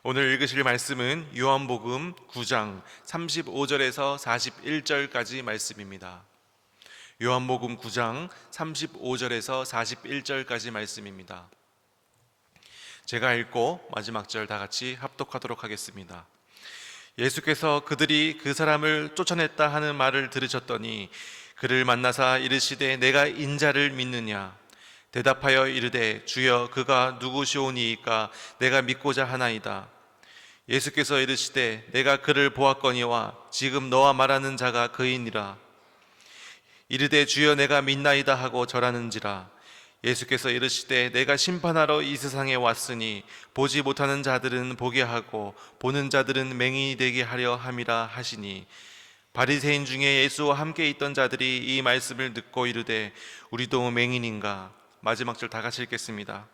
오늘 읽으실 말씀은 요한복음 9장 35절에서 41절까지 말씀입니다. 요한복음 9장 35절에서 41절까지 말씀입니다. 제가 읽고 마지막 절 다 같이 합독하도록 하겠습니다. 예수께서 그들이 그 사람을 쫓아냈다 하는 말을 들으셨더니 그를 만나사 이르시되 내가 인자를 믿느냐? 대답하여 이르되 주여 그가 누구시오니이까 내가 믿고자 하나이다. 예수께서 이르시되 내가 그를 보았거니와 지금 너와 말하는 자가 그이니라. 이르되 주여 내가 믿나이다 하고 절하는지라. 예수께서 이르시되 내가 심판하러 이 세상에 왔으니 보지 못하는 자들은 보게 하고 보는 자들은 맹인이 되게 하려 함이라 하시니, 바리새인 중에 예수와 함께 있던 자들이 이 말씀을 듣고 이르되 우리도 맹인인가? 마지막 절 다 같이 읽겠습니다.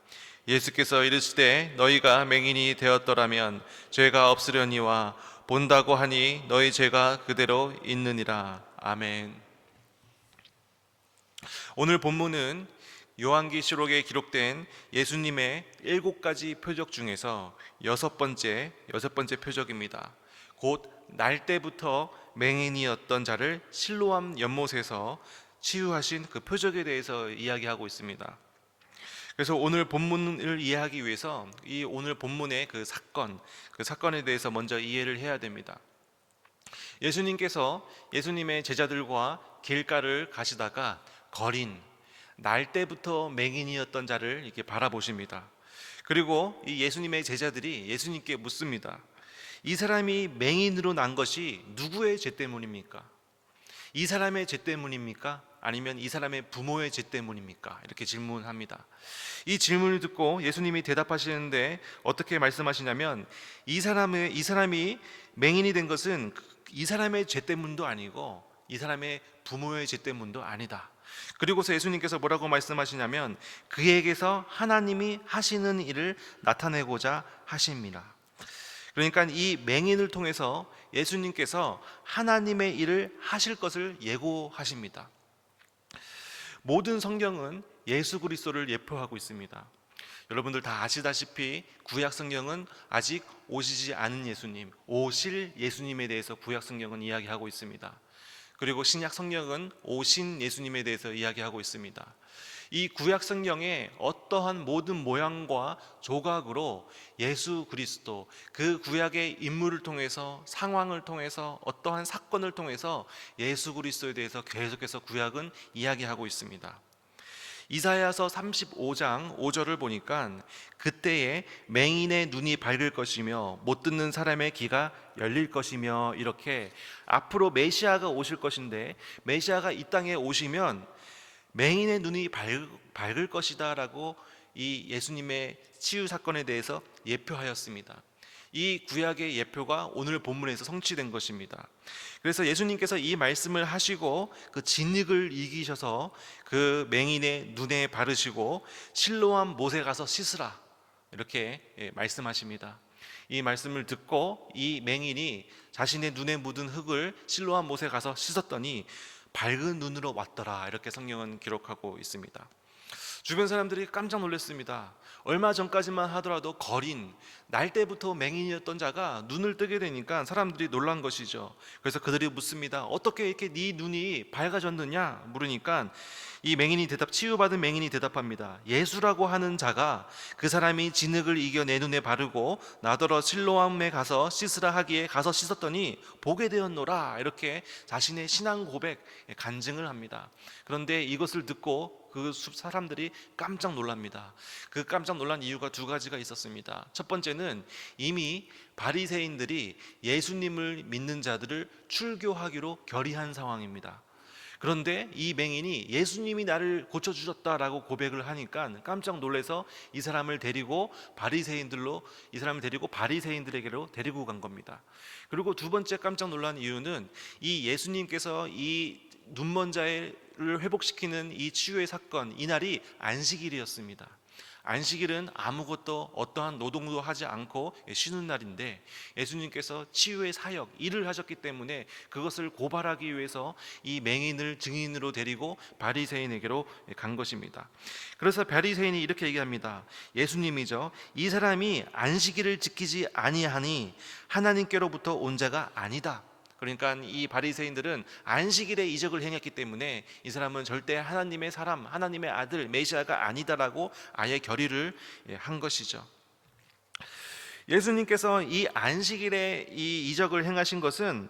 예수께서 이르시되 너희가 맹인이 되었더라면 죄가 없으려니와 본다고 하니 너희 죄가 그대로 있느니라. 아멘. 오늘 본문은 요한계시록에 기록된 예수님의 7가지 표적 중에서 여섯 번째 표적입니다. 곧 날 때부터 맹인이었던 자를 실로암 연못에서 치유하신 그 표적에 대해서 이야기하고 있습니다. 그래서 오늘 본문을 이해하기 위해서 이 오늘 본문의 그 사건에 대해서 먼저 이해를 해야 됩니다. 예수님께서 예수님의 제자들과 길가를 가시다가 거린 날 때부터 맹인이었던 자를 이렇게 바라보십니다. 그리고 이 예수님의 제자들이 예수님께 묻습니다. 이 사람이 맹인으로 난 것이 누구의 죄 때문입니까? 이 사람의 죄 때문입니까? 아니면 이 사람의 부모의 죄 때문입니까? 이렇게 질문합니다. 이 질문을 듣고 예수님이 대답하시는데 어떻게 말씀하시냐면, 이 사람이 맹인이 된 것은 이 사람의 죄 때문도 아니고 이 사람의 부모의 죄 때문도 아니다. 그리고서 예수님께서 뭐라고 말씀하시냐면 그에게서 하나님이 하시는 일을 나타내고자 하십니다. 그러니까 이 맹인을 통해서 예수님께서 하나님의 일을 하실 것을 예고하십니다. 모든 성경은 예수 그리스도를 예표하고 있습니다. 여러분들 다 아시다시피 구약 성경은 아직 오시지 않은 예수님, 오실 예수님에 대해서 구약 성경은 이야기하고 있습니다. 그리고 신약 성경은 오신 예수님에 대해서 이야기하고 있습니다. 이 구약 성경의 어떠한 모든 모양과 조각으로 예수 그리스도, 그 구약의 인물을 통해서, 상황을 통해서, 어떠한 사건을 통해서 예수 그리스도에 대해서 계속해서 구약은 이야기하고 있습니다. 이사야서 35장 5절을 보니까 그때에 맹인의 눈이 밝을 것이며 못 듣는 사람의 귀가 열릴 것이며, 이렇게 앞으로 메시아가 오실 것인데 메시아가 이 땅에 오시면 맹인의 눈이 밝을 것이다 라고 이 예수님의 치유 사건에 대해서 예표하였습니다. 이 구약의 예표가 오늘 본문에서 성취된 것입니다. 그래서 예수님께서 이 말씀을 하시고 그 진흙을 이기셔서 그 맹인의 눈에 바르시고 실로암 못에 가서 씻으라, 이렇게 말씀하십니다. 이 말씀을 듣고 이 맹인이 자신의 눈에 묻은 흙을 실로암 못에 가서 씻었더니 밝은 눈으로 왔더라, 이렇게 성경은 기록하고 있습니다. 주변 사람들이 깜짝 놀랐습니다. 얼마 전까지만 하더라도 거린 날 때부터 맹인이었던 자가 눈을 뜨게 되니까 사람들이 놀란 것이죠. 그래서 그들이 묻습니다. 어떻게 이렇게 네 눈이 밝아졌느냐 물으니까 이 치유받은 맹인이 대답합니다. 예수라고 하는 자가 그 사람이 진흙을 이겨 내 눈에 바르고 나더러 실로암에 가서 씻으라 하기에 가서 씻었더니 보게 되었노라, 이렇게 자신의 신앙 고백 간증을 합니다. 그런데 이것을 듣고 그 사람들이 깜짝 놀랍니다. 그 깜짝 놀란 이유가 두 가지가 있었습니다. 첫 번째는 이미 바리새인들이 예수님을 믿는 자들을 출교하기로 결의한 상황입니다. 그런데 이 맹인이 예수님이 나를 고쳐주셨다라고 고백을 하니까 깜짝 놀라서 이 사람을 데리고 바리새인들에게로 데리고 간 겁니다. 그리고 두 번째 깜짝 놀란 이유는 이 예수님께서 이 눈먼 자를 회복시키는 이 치유의 사건, 이날이 안식일이었습니다. 안식일은 아무것도 어떠한 노동도 하지 않고 쉬는 날인데 예수님께서 치유의 사역, 일을 하셨기 때문에 그것을 고발하기 위해서 이 맹인을 증인으로 데리고 바리새인에게로 간 것입니다. 그래서 바리새인이 이렇게 얘기합니다. 예수님이죠. 이 사람이 안식일을 지키지 아니하니 하나님께로부터 온 자가 아니다. 그러니까 이 바리새인들은 안식일에 이적을 행했기 때문에 이 사람은 절대 하나님의 사람, 하나님의 아들, 메시아가 아니다라고 아예 결의를 한 것이죠. 예수님께서 이 안식일에 이 이적을 행하신 것은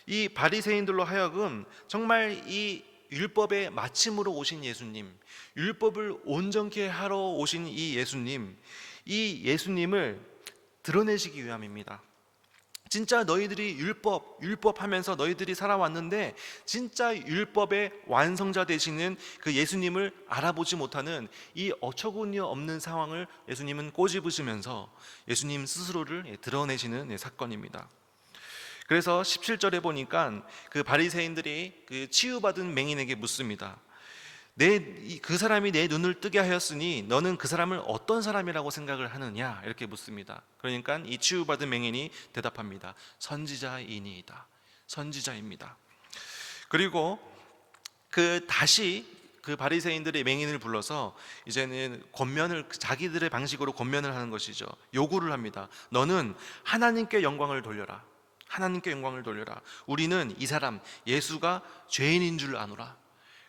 이 바리새인들로 하여금 정말 이 율법의 마침으로 오신 예수님, 율법을 온전케 하러 오신 이 예수님을 드러내시기 위함입니다. 진짜 너희들이 율법 하면서 너희들이 살아왔는데 진짜 율법의 완성자 되시는 그 예수님을 알아보지 못하는 이 어처구니 없는 상황을 예수님은 꼬집으시면서 예수님 스스로를 드러내시는 사건입니다. 그래서 17절에 보니까 그 바리새인들이 그 치유받은 맹인에게 묻습니다. 그 사람이 내 눈을 뜨게 하였으니 너는 그 사람을 어떤 사람이라고 생각을 하느냐? 이렇게 묻습니다. 그러니까 이 치유받은 맹인이 대답합니다. 선지자이니이다. 선지자입니다. 그리고 다시 그 바리새인들의 맹인을 불러서 이제는 자기들의 방식으로 권면을 하는 것이죠. 요구를 합니다. 너는 하나님께 영광을 돌려라. 하나님께 영광을 돌려라. 우리는 이 사람 예수가 죄인인 줄 아노라.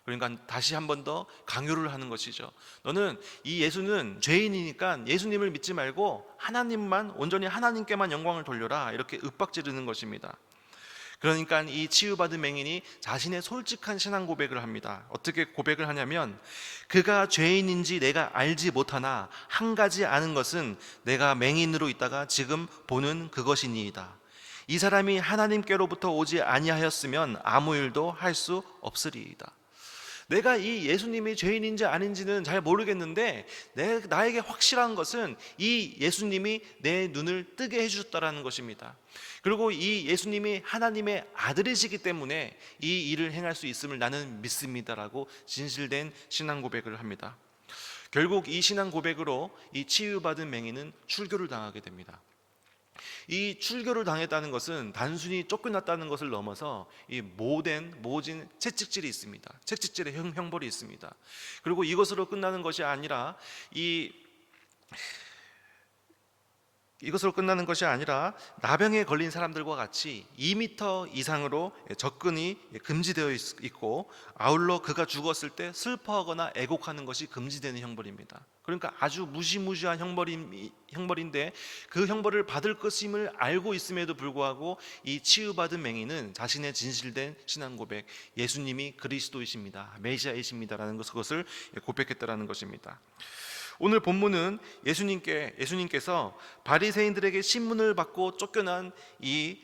그러니까 다시 한 번 더 강요를 하는 것이죠. 너는 이 예수는 죄인이니까 예수님을 믿지 말고 하나님만, 온전히 하나님께만 영광을 돌려라. 이렇게 윽박지르는 것입니다. 그러니까 이 치유받은 맹인이 자신의 솔직한 신앙 고백을 합니다. 어떻게 고백을 하냐면, 그가 죄인인지 내가 알지 못하나 한 가지 아는 것은 내가 맹인으로 있다가 지금 보는 그것이니이다. 이 사람이 하나님께로부터 오지 아니하였으면 아무 일도 할 수 없으리이다. 내가 이 예수님이 죄인인지 아닌지는 잘 모르겠는데 나에게 확실한 것은 이 예수님이 내 눈을 뜨게 해주셨다라는 것입니다. 그리고 이 예수님이 하나님의 아들이시기 때문에 이 일을 행할 수 있음을 나는 믿습니다라고 진실된 신앙 고백을 합니다. 결국 이 신앙 고백으로 이 치유받은 맹인은 출교를 당하게 됩니다. 이 출교를 당했다는 것은 단순히 쫓겨났다는 것을 넘어서 이 모진 채찍질이 있습니다. 채찍질의 형벌이 있습니다. 그리고 이것으로 끝나는 것이 아니라 나병에 걸린 사람들과 같이 2m 이상으로 접근이 금지되어 있고, 아울러 그가 죽었을 때 슬퍼하거나 애곡하는 것이 금지되는 형벌입니다. 그러니까 아주 무시무시한 형벌인데 그 형벌을 받을 것임을 알고 있음에도 불구하고 이 치유받은 맹인은 자신의 진실된 신앙 고백, 예수님이 그리스도이십니다, 메시아이십니다라는 것을 고백했다라는 것입니다. 오늘 본문은 예수님께서 바리새인들에게 신문을 받고 쫓겨난 이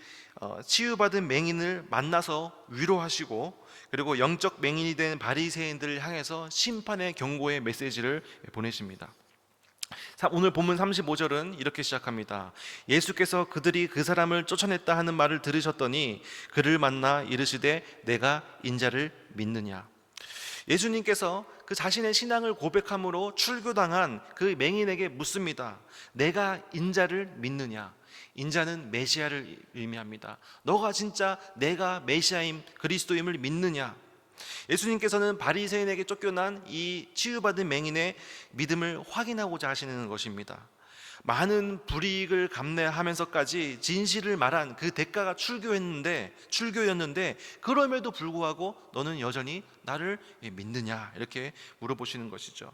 치유받은 맹인을 만나서 위로하시고, 그리고 영적 맹인이 된 바리새인들을 향해서 심판의 경고의 메시지를 보내십니다. 오늘 본문 35절은 이렇게 시작합니다. 예수께서 그들이 그 사람을 쫓아냈다 하는 말을 들으셨더니 그를 만나 이르시되 내가 인자를 믿느냐. 예수님께서 그 자신의 신앙을 고백함으로 출교당한 그 맹인에게 묻습니다. 내가 인자를 믿느냐? 인자는 메시아를 의미합니다. 너가 진짜 내가 메시아임, 그리스도임을 믿느냐? 예수님께서는 바리새인에게 쫓겨난 이 치유받은 맹인의 믿음을 확인하고자 하시는 것입니다. 많은 불이익을 감내하면서까지 진실을 말한 그 대가가 출교였는데 그럼에도 불구하고 너는 여전히 나를 믿느냐? 이렇게 물어보시는 것이죠.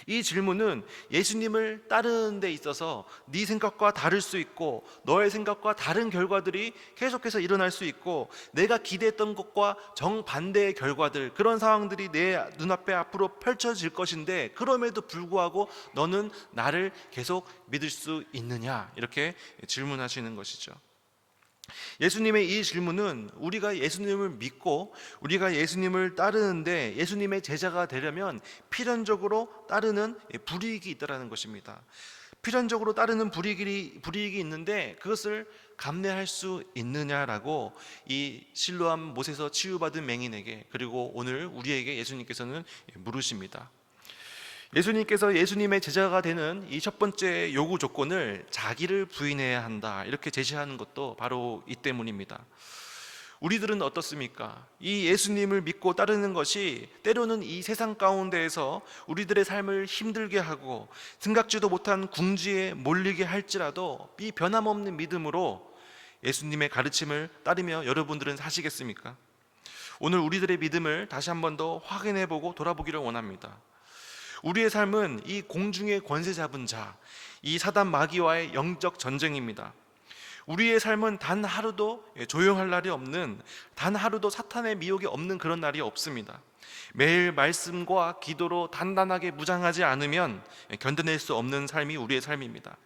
이 질문은 예수님을 따르는 데 있어서 네 생각과 다를 수 있고 너의 생각과 다른 결과들이 계속해서 일어날 수 있고 내가 기대했던 것과 정반대의 결과들, 그런 상황들이 내 눈앞에 앞으로 펼쳐질 것인데 그럼에도 불구하고 너는 나를 계속 믿을 수 있느냐? 이렇게 질문하시는 것이죠. 예수님의 이 질문은 우리가 예수님을 믿고 우리가 예수님을 따르는데 예수님의 제자가 되려면 필연적으로 따르는 불이익이 있다는 것입니다. 필연적으로 따르는 불이익이 있는데 그것을 감내할 수 있느냐라고 이 실로암 못에서 치유받은 맹인에게, 그리고 오늘 우리에게 예수님께서는 물으십니다. 예수님께서 예수님의 제자가 되는 이 첫 번째 요구 조건을 자기를 부인해야 한다 이렇게 제시하는 것도 바로 이 때문입니다. 우리들은 어떻습니까? 이 예수님을 믿고 따르는 것이 때로는 이 세상 가운데에서 우리들의 삶을 힘들게 하고 생각지도 못한 궁지에 몰리게 할지라도 이 변함없는 믿음으로 예수님의 가르침을 따르며 여러분들은 사시겠습니까? 오늘 우리들의 믿음을 다시 한 번 더 확인해보고 돌아보기를 원합니다. 우리의 삶은 이 공중의 권세 잡은 자, 이 사단 마귀와의 영적 전쟁입니다. 우리의 삶은 단 하루도 조용할 날이 없는, 단 하루도 사탄의 미혹이 없는 그런 날이 없습니다. 매일 말씀과 기도로 단단하게 무장하지 않으면 견뎌낼 수 없는 삶이 우리의 삶입니다.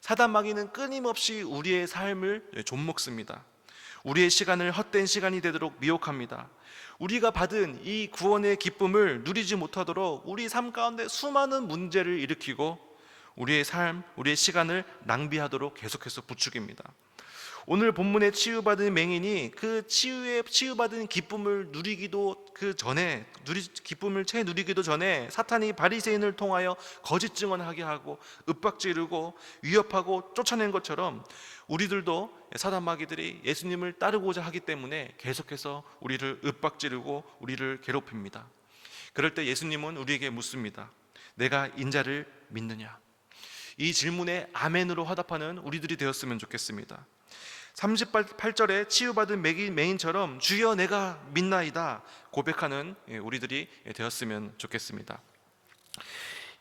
사단 마귀는 끊임없이 우리의 삶을 좀먹습니다. 우리의 시간을 헛된 시간이 되도록 미혹합니다. 우리가 받은 이 구원의 기쁨을 누리지 못하도록 우리 삶 가운데 수많은 문제를 일으키고 우리의 삶, 우리의 시간을 낭비하도록 계속해서 부추깁니다. 오늘 본문에 치유받은 맹인이 그 치유받은 기쁨을 누리기도 그 전에 기쁨을 채 누리기도 전에 사탄이 바리새인을 통하여 거짓 증언하게 하고 윽박지르고 위협하고 쫓아낸 것처럼 우리들도 사단 마귀들이 예수님을 따르고자 하기 때문에 계속해서 우리를 윽박지르고 우리를 괴롭힙니다. 그럴 때 예수님은 우리에게 묻습니다. 내가 인자를 믿느냐? 이 질문에 아멘으로 화답하는 우리들이 되었으면 좋겠습니다. 38절에 치유받은 맹인처럼 주여 내가 믿나이다 고백하는 우리들이 되었으면 좋겠습니다.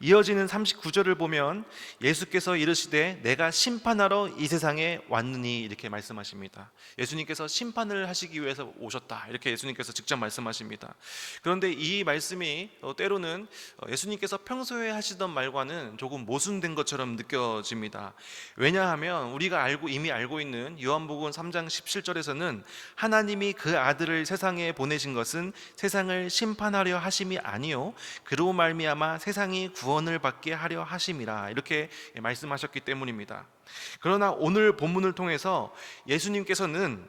이어지는 39절을 보면 예수께서 이르시되 내가 심판하러 이 세상에 왔느니 이렇게 말씀하십니다. 예수님께서 심판을 하시기 위해서 오셨다 이렇게 예수님께서 직접 말씀하십니다. 그런데 이 말씀이 때로는 예수님께서 평소에 하시던 말과는 조금 모순된 것처럼 느껴집니다. 왜냐하면 우리가 이미 알고 있는 요한복음 3장 17절에서는 하나님이 그 아들을 세상에 보내신 것은 세상을 심판하려 하심이 아니요 그로 말미암아 세상이 구원을 받게 하려 하심이라 이렇게 말씀하셨기 때문입니다. 그러나 오늘 본문을 통해서 예수님께서는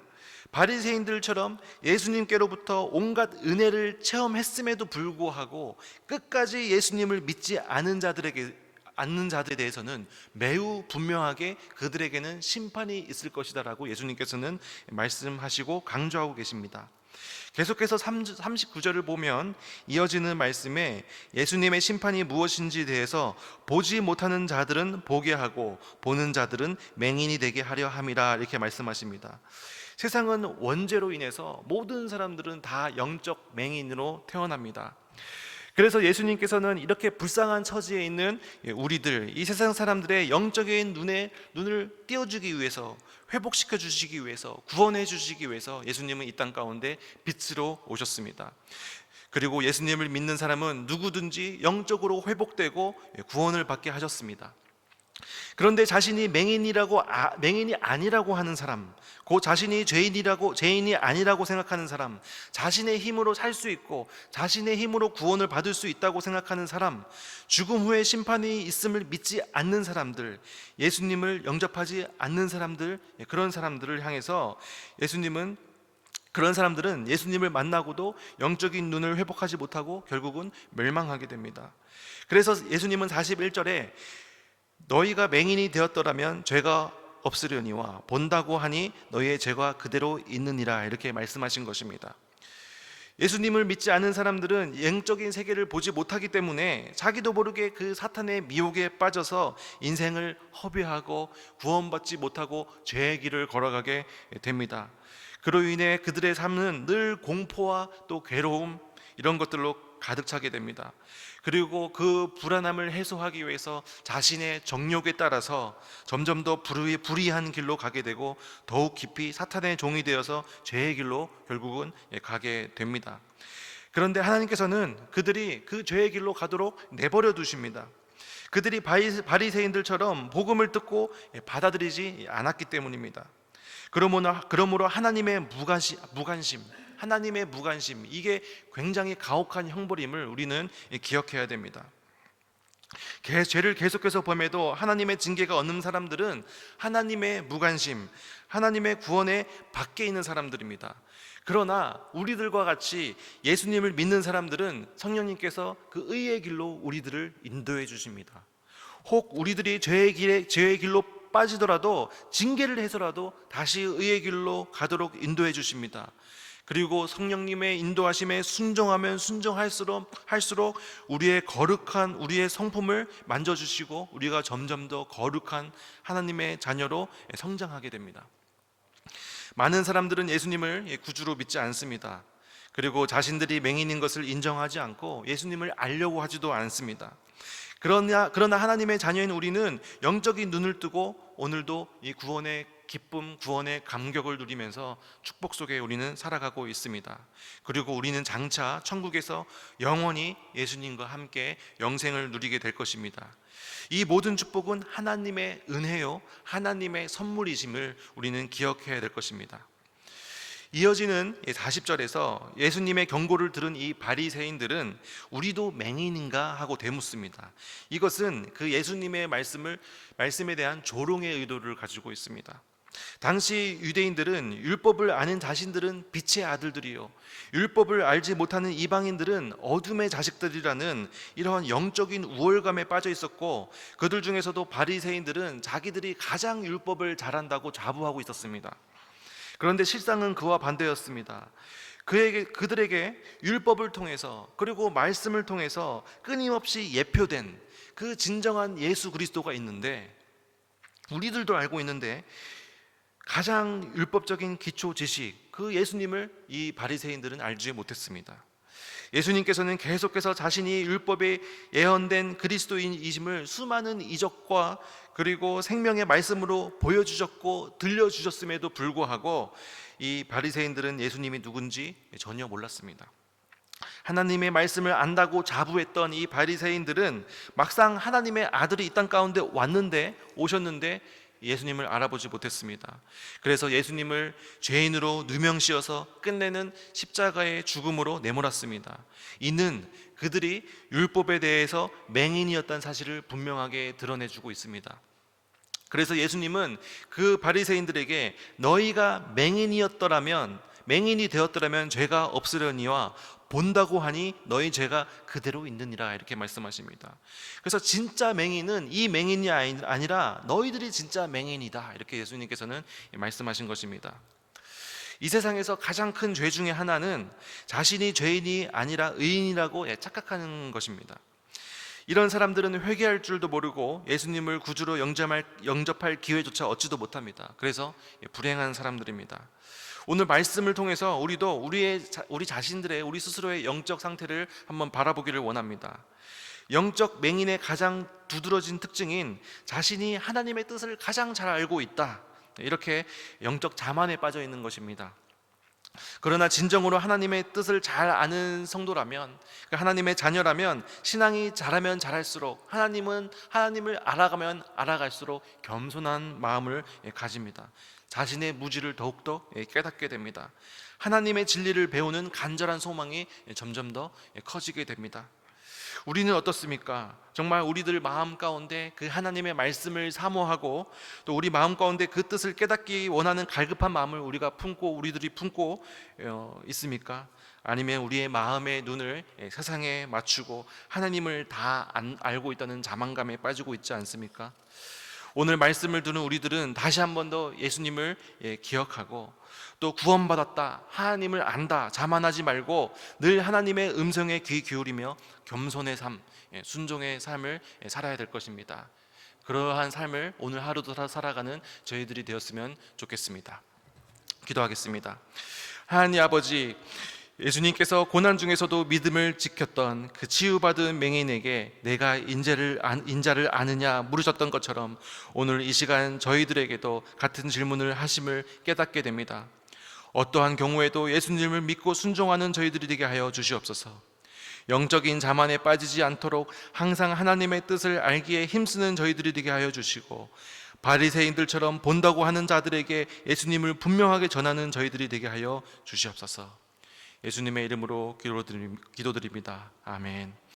바리새인들처럼 예수님께로부터 온갖 은혜를 체험했음에도 불구하고 끝까지 예수님을 믿지 않는 자들에 대해서는 매우 분명하게 그들에게는 심판이 있을 것이다 라고 예수님께서는 말씀하시고 강조하고 계십니다. 계속해서 39절을 보면 이어지는 말씀에 예수님의 심판이 무엇인지 대해서 보지 못하는 자들은 보게 하고 보는 자들은 맹인이 되게 하려 함이라 이렇게 말씀하십니다. 세상은 원죄로 인해서 모든 사람들은 다 영적 맹인으로 태어납니다. 그래서 예수님께서는 이렇게 불쌍한 처지에 있는 우리들, 이 세상 사람들의 영적인 눈을 띄워주기 위해서, 회복시켜 주시기 위해서, 구원해 주시기 위해서 예수님은 이 땅 가운데 빛으로 오셨습니다. 그리고 예수님을 믿는 사람은 누구든지 영적으로 회복되고 구원을 받게 하셨습니다. 그런데 자신이 맹인이 아니라고 하는 사람, 자신이 죄인이 아니라고 생각하는 사람, 자신의 힘으로 살 수 있고 자신의 힘으로 구원을 받을 수 있다고 생각하는 사람, 죽음 후에 심판이 있음을 믿지 않는 사람들, 예수님을 영접하지 않는 사람들, 그런 사람들을 향해서 그런 사람들은 예수님을 만나고도 영적인 눈을 회복하지 못하고 결국은 멸망하게 됩니다. 그래서 예수님은 41절에 너희가 맹인이 되었더라면 죄가 없으려니와 본다고 하니 너희의 죄가 그대로 있느니라 이렇게 말씀하신 것입니다. 예수님을 믿지 않은 사람들은 영적인 세계를 보지 못하기 때문에 자기도 모르게 그 사탄의 미혹에 빠져서 인생을 허비하고 구원받지 못하고 죄의 길을 걸어가게 됩니다. 그로 인해 그들의 삶은 늘 공포와 또 괴로움 이런 것들로 가득 차게 됩니다. 그리고 그 불안함을 해소하기 위해서 자신의 정욕에 따라서 점점 더 불의한 길로 가게 되고 더욱 깊이 사탄의 종이 되어서 죄의 길로 결국은 가게 됩니다. 그런데 하나님께서는 그들이 그 죄의 길로 가도록 내버려 두십니다. 그들이 바리새인들처럼 복음을 듣고 받아들이지 않았기 때문입니다. 그러므로 하나님의 무관심, 이게 굉장히 가혹한 형벌임을 우리는 기억해야 됩니다. 죄를 계속해서 범해도 하나님의 징계가 없는 사람들은 하나님의 무관심, 하나님의 구원에 밖에 있는 사람들입니다. 그러나 우리들과 같이 예수님을 믿는 사람들은 성령님께서 그 의의 길로 우리들을 인도해 주십니다. 혹 우리들이 죄의 길로 빠지더라도, 징계를 해서라도 다시 의의 길로 가도록 인도해 주십니다. 그리고 성령님의 인도하심에 순종하면 할수록 우리의 거룩한, 우리의 성품을 만져주시고 우리가 점점 더 거룩한 하나님의 자녀로 성장하게 됩니다. 많은 사람들은 예수님을 구주로 믿지 않습니다. 그리고 자신들이 맹인인 것을 인정하지 않고 예수님을 알려고 하지도 않습니다. 그러나 하나님의 자녀인 우리는 영적인 눈을 뜨고 오늘도 이 구원의 기쁨, 구원의 감격을 누리면서 축복 속에 우리는 살아가고 있습니다. 그리고 우리는 장차 천국에서 영원히 예수님과 함께 영생을 누리게 될 것입니다. 이 모든 축복은 하나님의 은혜요, 하나님의 선물이심을 우리는 기억해야 될 것입니다. 이어지는 40절에서 예수님의 경고를 들은 이 바리새인들은 우리도 맹인인가 하고 되묻습니다. 이것은 그 예수님의 말씀에 대한 조롱의 의도를 가지고 있습니다. 당시 유대인들은 율법을 아는 자신들은 빛의 아들들이요, 율법을 알지 못하는 이방인들은 어둠의 자식들이라는 이러한 영적인 우월감에 빠져 있었고, 그들 중에서도 바리새인들은 자기들이 가장 율법을 잘한다고 자부하고 있었습니다. 그런데 실상은 그와 반대였습니다. 그들에게 율법을 통해서, 그리고 말씀을 통해서 끊임없이 예표된 그 진정한 예수 그리스도가 있는데, 우리들도 알고 있는데 가장 율법적인 기초 지식, 그 예수님을 이 바리새인들은 알지 못했습니다. 예수님께서는 계속해서 자신이 율법에 예언된 그리스도인이심을 수많은 이적과 그리고 생명의 말씀으로 보여주셨고 들려주셨음에도 불구하고 이 바리새인들은 예수님이 누군지 전혀 몰랐습니다. 하나님의 말씀을 안다고 자부했던 이 바리새인들은 막상 하나님의 아들이 이 땅 가운데 오셨는데 예수님을 알아보지 못했습니다. 그래서 예수님을 죄인으로 누명씌워서 끝내는 십자가의 죽음으로 내몰았습니다. 이는 그들이 율법에 대해서 맹인이었다는 사실을 분명하게 드러내주고 있습니다. 그래서 예수님은 그 바리새인들에게 너희가 맹인이 되었더라면 죄가 없으려니와 본다고 하니 너희 죄가 그대로 있느니라, 이렇게 말씀하십니다. 그래서 진짜 맹인은 이 맹인이 아니라 너희들이 진짜 맹인이다, 이렇게 예수님께서는 말씀하신 것입니다. 이 세상에서 가장 큰 죄 중에 하나는 자신이 죄인이 아니라 의인이라고 착각하는 것입니다. 이런 사람들은 회개할 줄도 모르고 예수님을 구주로 영접할 기회조차 얻지도 못합니다. 그래서 불행한 사람들입니다. 오늘 말씀을 통해서 우리도 우리 자신들의, 우리 스스로의 영적 상태를 한번 바라보기를 원합니다. 영적 맹인의 가장 두드러진 특징인 자신이 하나님의 뜻을 가장 잘 알고 있다, 이렇게 영적 자만에 빠져 있는 것입니다. 그러나 진정으로 하나님의 뜻을 잘 아는 성도라면, 하나님의 자녀라면 신앙이 잘하면 잘할수록, 하나님을 알아가면 알아갈수록 겸손한 마음을 가집니다. 자신의 무지를 더욱더 깨닫게 됩니다. 하나님의 진리를 배우는 간절한 소망이 점점 더 커지게 됩니다. 우리는 어떻습니까? 정말 우리들 마음 가운데 그 하나님의 말씀을 사모하고 또 우리 마음 가운데 그 뜻을 깨닫기 원하는 갈급한 마음을 우리들이 품고 있습니까? 아니면 우리의 마음의 눈을 세상에 맞추고 하나님을 다 알고 있다는 자만감에 빠지고 있지 않습니까? 오늘 말씀을 듣는 우리들은 다시 한 번 더 예수님을 기억하고 또 구원받았다, 하나님을 안다, 자만하지 말고 늘 하나님의 음성에 귀 기울이며 겸손의 삶, 순종의 삶을 살아야 될 것입니다. 그러한 삶을 오늘 하루도 살아가는 저희들이 되었으면 좋겠습니다. 기도하겠습니다. 하나님 아버지, 예수님께서 고난 중에서도 믿음을 지켰던 그 치유받은 맹인에게 내가 인자를 아느냐 물으셨던 것처럼 오늘 이 시간 저희들에게도 같은 질문을 하심을 깨닫게 됩니다. 어떠한 경우에도 예수님을 믿고 순종하는 저희들이 되게 하여 주시옵소서. 영적인 자만에 빠지지 않도록 항상 하나님의 뜻을 알기에 힘쓰는 저희들이 되게 하여 주시고, 바리새인들처럼 본다고 하는 자들에게 예수님을 분명하게 전하는 저희들이 되게 하여 주시옵소서. 예수님의 이름으로 기도드립니다. 아멘.